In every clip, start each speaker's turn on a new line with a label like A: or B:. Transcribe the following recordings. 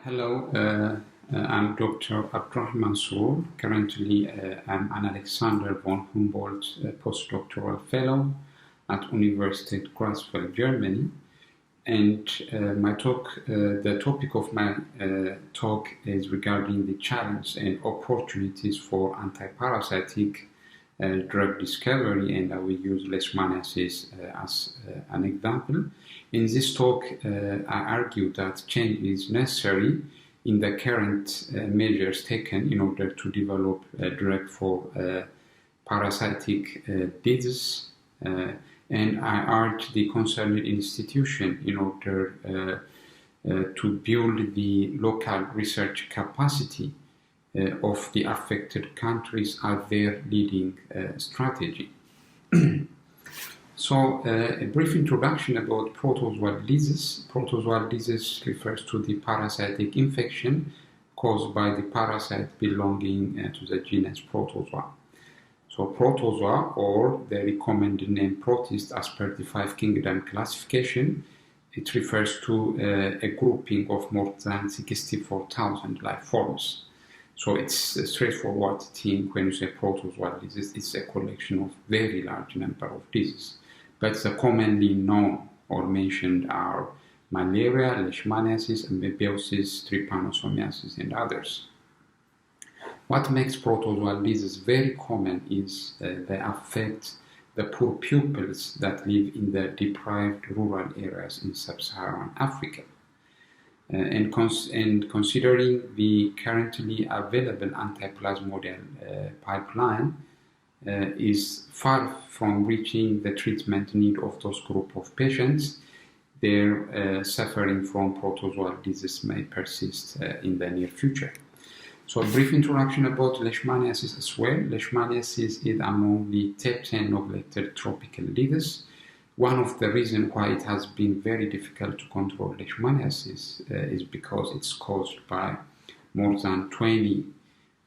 A: Hello, I'm Dr. Abdrrahman S. Currently, I'm an Alexander von Humboldt Postdoctoral Fellow at Universität Greifswald, Germany. And the topic of my talk is regarding the challenge and opportunities for antiparasitic drug discovery, and I will use Leishmaniasis as an example. In this talk, I argue that change is necessary in the current measures taken in order to develop a drug for parasitic disease, and I urge the concerned institution in order to build the local research capacity of the affected countries as their leading strategy. So, a brief introduction about protozoal disease. Protozoal disease refers to the parasitic infection caused by the parasite belonging to the genus Protozoa. So, Protozoa, or the recommended name Protist as per the 5 kingdom classification, it refers to a grouping of more than 64,000 life forms. So it's a straightforward thing when you say protozoal disease. It's a collection of very large number of diseases. But the commonly known or mentioned are malaria, Leishmaniasis, amoebiasis, trypanosomiasis, and others. What makes protozoal disease very common is they affect the poor pupils that live in the deprived rural areas in sub-Saharan Africa. And considering the currently available anti-plasmodial pipeline is far from reaching the treatment need of those group of patients, their suffering from protozoal disease may persist in the near future. So a brief introduction about Leishmaniasis as well. Leishmaniasis is among the top 10 neglected tropical diseases. One of the reasons why it has been very difficult to control Leishmaniasis is because it's caused by more than 20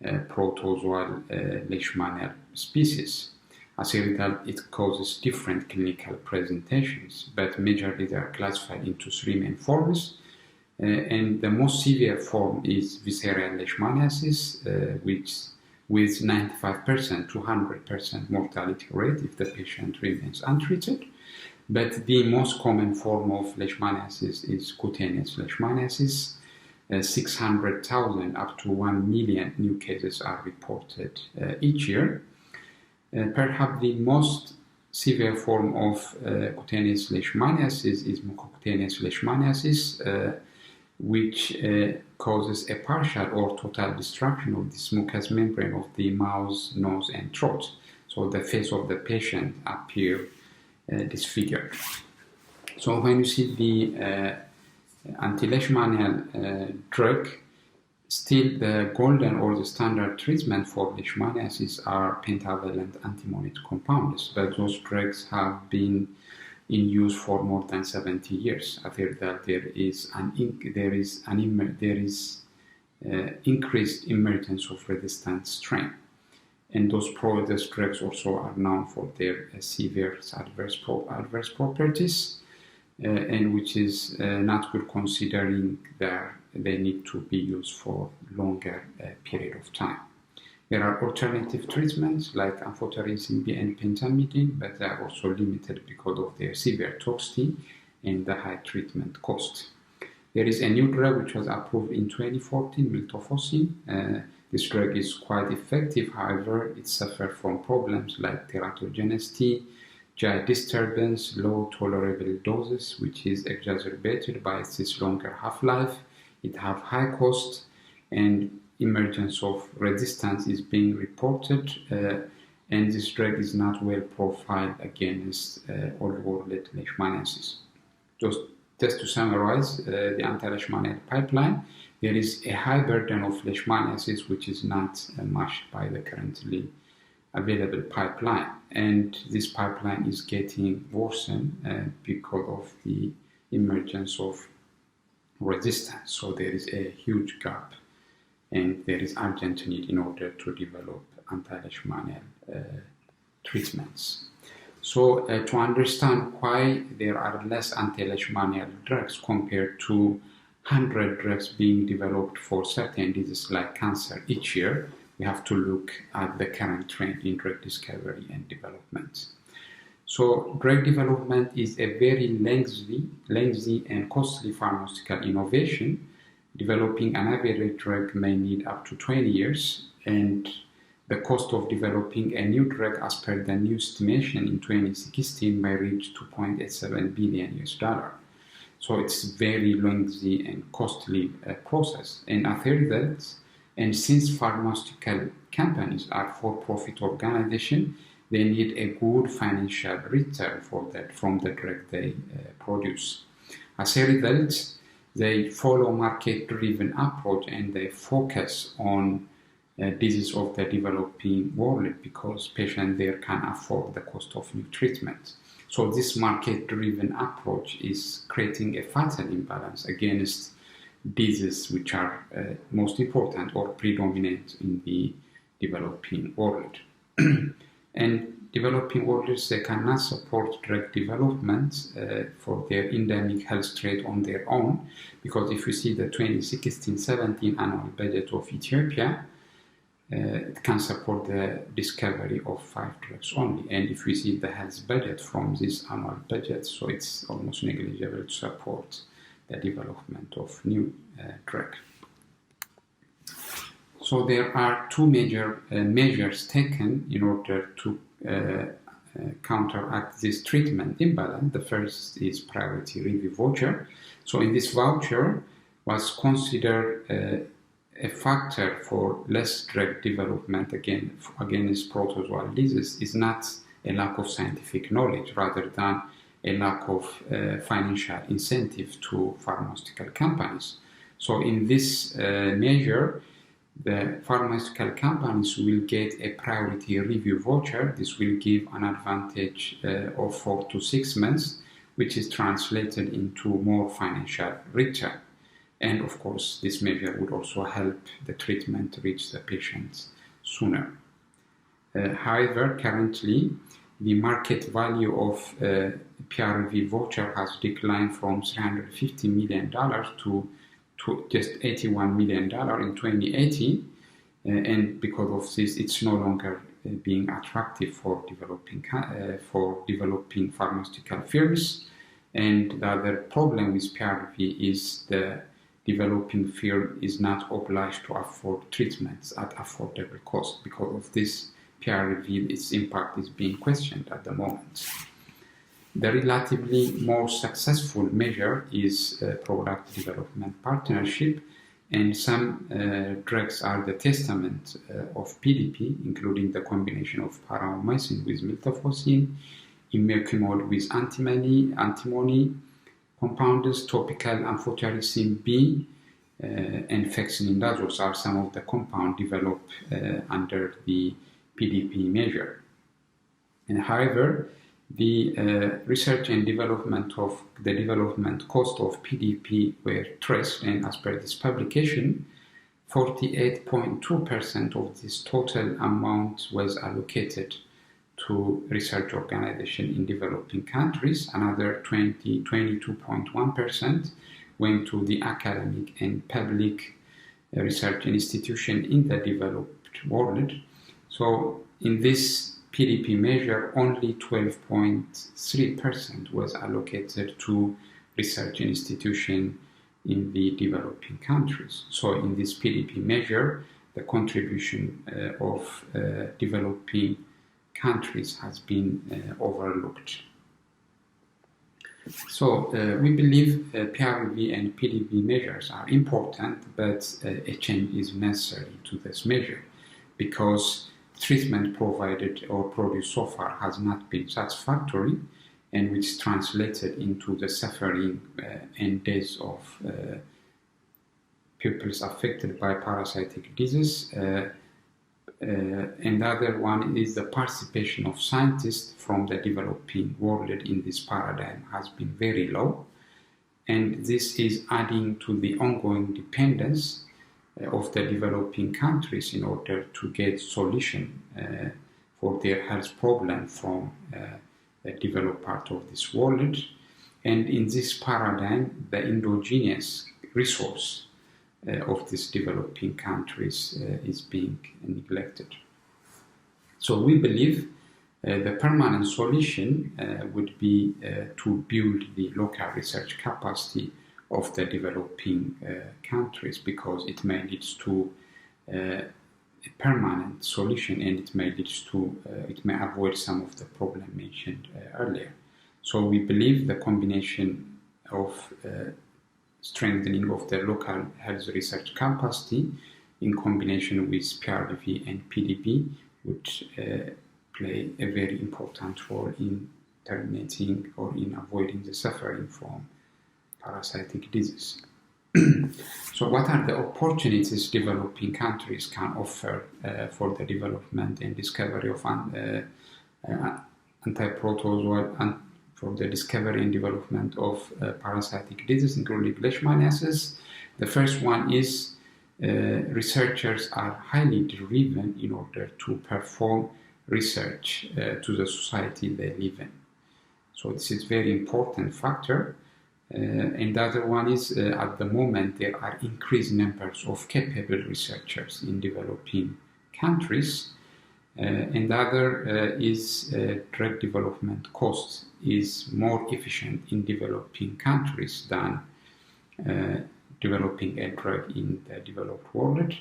A: protozoal Leishmanial species. As a result, it causes different clinical presentations, but majorly they are classified into 3 main forms. And the most severe form is visceral Leishmaniasis, which with 95% to 100% mortality rate if the patient remains untreated. But the most common form of Leishmaniasis is cutaneous Leishmaniasis. 600,000 up to 1 million new cases are reported each year. Perhaps the most severe form of cutaneous Leishmaniasis is mucocutaneous Leishmaniasis, which causes a partial or total destruction of the mucous membrane of the mouth, nose, and throat. So the face of the patient appears disfigured. So when you see the anti-leishmanial drug, still the golden or the standard treatment for leishmaniasis are pentavalent antimonoid compounds, but those drugs have been in use for more than 70 years. After that, there is increased emergence of resistant strain. And those drugs also are known for their severe adverse properties, and which is not good considering that they need to be used for longer period of time. There are alternative treatments like amphotericin B and pentamidine, but they are also limited because of their severe toxicity and the high treatment cost. There is a new drug which was approved in 2014, miltefosine. This drug is quite effective, however, it suffers from problems like teratogenicity, GI disturbance, low tolerable doses, which is exacerbated by its longer half-life. It has high cost, and emergence of resistance is being reported, and this drug is not well profiled against all-world Leishmaniasis. Just to summarize the anti-leishmanial pipeline, there is a high burden of Leishmaniasis which is not matched by the currently available pipeline, and this pipeline is getting worsened because of the emergence of resistance. So there is a huge gap, and there is urgent need in order to develop anti-leishmanial treatments. So to understand why there are less anti-leishmanial drugs compared to 100 drugs being developed for certain diseases like cancer each year, we have to look at the current trend in drug discovery and development. So drug development is a very lengthy and costly pharmaceutical innovation. Developing an average drug may need up to 20 years, and the cost of developing a new drug as per the new estimation in 2016 may reach $2.87 billion US. So it's very lengthy and costly process. And as a result, and since pharmaceutical companies are for-profit organizations, they need a good financial return from the drug they produce. As a result, they follow market-driven approach and they focus on disease of the developing world because patients there can afford the cost of new treatment. So this market-driven approach is creating a fatal imbalance against diseases which are most important or predominant in the developing world. And developing worlds, they cannot support drug development for their endemic health threat on their own, because if you see the 2016-17 annual budget of Ethiopia, it can support the discovery of 5 drugs only. And if we see the health budget from this annual budget, so it's almost negligible to support the development of new drug. So there are 2 major measures taken in order to counteract this treatment imbalance. The first is priority review voucher. So in this voucher was considered a factor for less drug development against protozoal disease is not a lack of scientific knowledge rather than a lack of financial incentive to pharmaceutical companies. So in this measure, the pharmaceutical companies will get a priority review voucher. This will give an advantage of 4 to 6 months, which is translated into more financial return. And of course, this measure would also help the treatment reach the patients sooner. However, currently, the market value of PRV voucher has declined from $350 million to just $81 million in 2018, and because of this, it's no longer being attractive for developing pharmaceutical firms. And the other problem with PRV is the developing firm is not obliged to afford treatments at affordable cost. Because of this, PRV, its impact is being questioned at the moment. The relatively more successful measure is product development partnership, and some drugs are the testament of PDP, including the combination of paramycin with miltefosine, imiquimod with antimony, compounds, topical amphotericin B, and fexinindazole are some of the compounds developed under the PDP measure. And however, the research and development of the development cost of PDP were traced, and as per this publication, 48.2% of this total amount was allocated to research organizations in developing countries. Another 22.1% went to the academic and public research institution in the developed world. So in this PDP measure, only 12.3% was allocated to research institution in the developing countries. So in this PDP measure, the contribution of developing countries has been overlooked. So we believe PRV and PDP measures are important, but a change is necessary to this measure because treatment provided or produced so far has not been satisfactory, and which translated into the suffering and deaths of pupils affected by parasitic disease. Another one is the participation of scientists from the developing world in this paradigm has been very low, and this is adding to the ongoing dependence of the developing countries in order to get solution for their health problem from the developed part of this world. And in this paradigm, the endogenous resource of these developing countries is being neglected. So we believe the permanent solution would be to build the local research capacity of the developing countries, because it may lead to a permanent solution, and it may lead to it may avoid some of the problem mentioned earlier. So we believe the combination of strengthening of the local health research capacity in combination with PRV and PDP would play a very important role in terminating or in avoiding the suffering from parasitic disease. So what are the opportunities developing countries can offer for the development and discovery of anti-protozoal and for the discovery and development of parasitic disease, including Leishmaniasis? The first one is researchers are highly driven in order to perform research to the society they live in. So this is a very important factor. And the other one is at the moment there are increased numbers of capable researchers in developing countries. And the other is drug development cost is more efficient in developing countries than developing a drug in the developed world.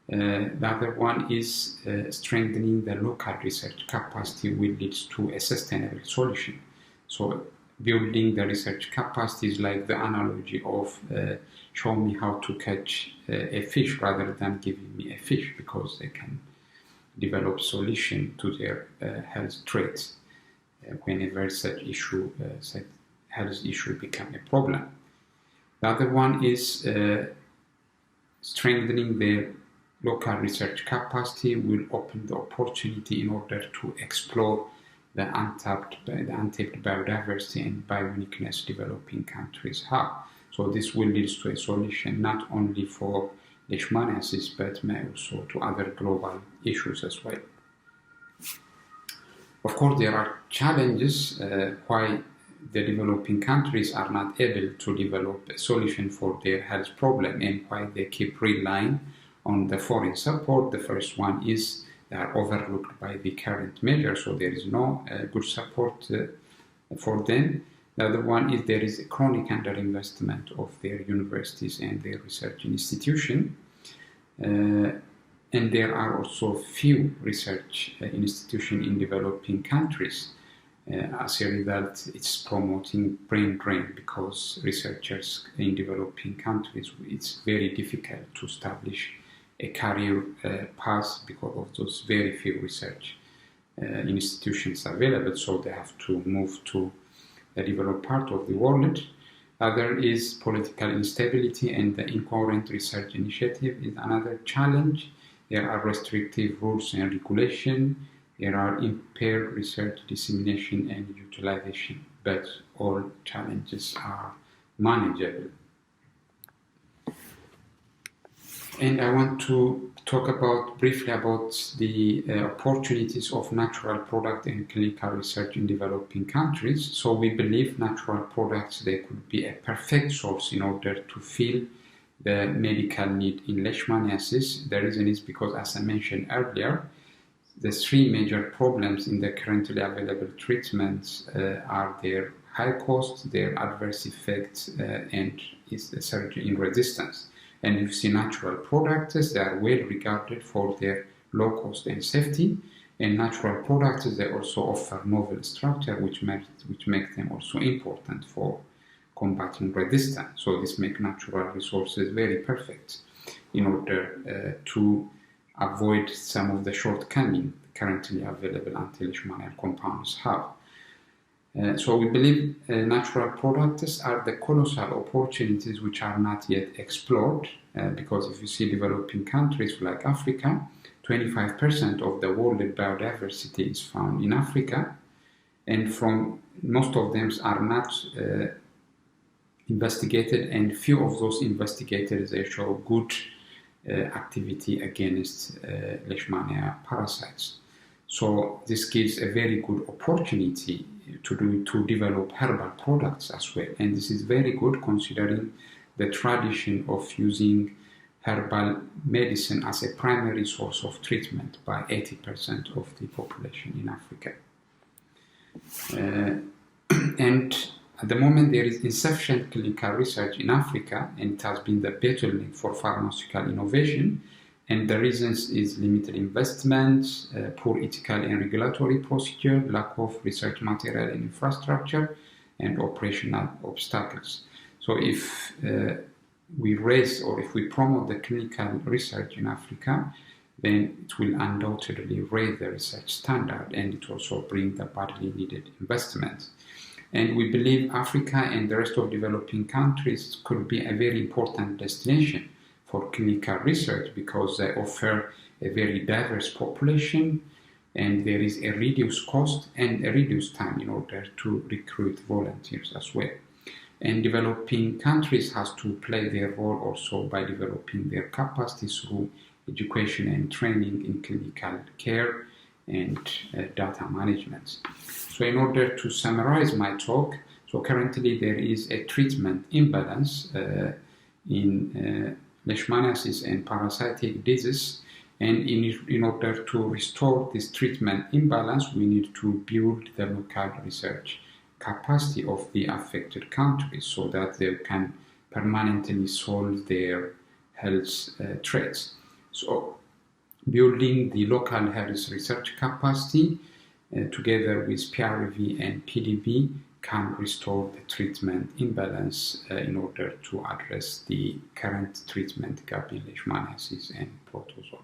A: The other one is strengthening the local research capacity will lead to a sustainable solution. So building the research capacity is like the analogy of show me how to catch a fish rather than giving me a fish, because they can develop solution to their health threats whenever such health issue become a problem. The other one is strengthening the local research capacity will open the opportunity in order to explore the untapped biodiversity and biouniqueness developing countries have. So this will lead to a solution not only for Leishmaniasis, but may also to other global issues as well. Of course, there are challenges why the developing countries are not able to develop a solution for their health problem and why they keep relying on the foreign support. The first one is they are overlooked by the current measures, so there is no good support for them. The other one is there is a chronic underinvestment of their universities and their research institutions. And there are also few research institutions in developing countries. As a result, it's promoting brain drain, because researchers in developing countries, it's very difficult to establish a career path because of those very few research institutions available, so they have to move to the developed part of the world. Other is political instability, and the incoherent research initiative is another challenge. There are restrictive rules and regulation. There are impaired research dissemination and utilization, but all challenges are manageable. And I want to talk briefly about the opportunities of natural product and clinical research in developing countries. So we believe natural products, they could be a perfect source in order to fill the medical need in Leishmaniasis. The reason is because, as I mentioned earlier, the three major problems in the currently available treatments are their high cost, their adverse effects, and is the surgery in resistance. And you see natural products, they are well regarded for their low cost and safety. And natural products, they also offer novel structure, which make them also important for combating resistance. So this makes natural resources very perfect in order to avoid some of the shortcomings currently available anti-leishmanial compounds have. So we believe natural products are the colossal opportunities which are not yet explored, because if you see developing countries like Africa, 25% of the world biodiversity is found in Africa, and from most of them are not investigated, and few of those investigated, they show good activity against Leishmania parasites. So this gives a very good opportunity to develop herbal products as well, and this is very good considering the tradition of using herbal medicine as a primary source of treatment by 80% of the population in Africa. And at the moment, there is insufficient clinical research in Africa, and it has been the bottleneck for pharmaceutical innovation. And the reasons is limited investment, poor ethical and regulatory procedure, lack of research material and infrastructure, and operational obstacles. So if we raise or if we promote the clinical research in Africa, then it will undoubtedly raise the research standard, and it also bring the badly needed investment. And we believe Africa and the rest of developing countries could be a very important destination for clinical research because they offer a very diverse population, and there is a reduced cost and a reduced time in order to recruit volunteers as well. And developing countries has to play their role also by developing their capacity through education and training in clinical care and data management. So in order to summarize my talk, so currently there is a treatment imbalance in Leishmaniasis and parasitic disease, and in order to restore this treatment imbalance, we need to build the local research capacity of the affected countries so that they can permanently solve their health threats. So building the local health research capacity together with PRV and PDP can restore the treatment imbalance in order to address the current treatment gap in Leishmaniasis and protozoal.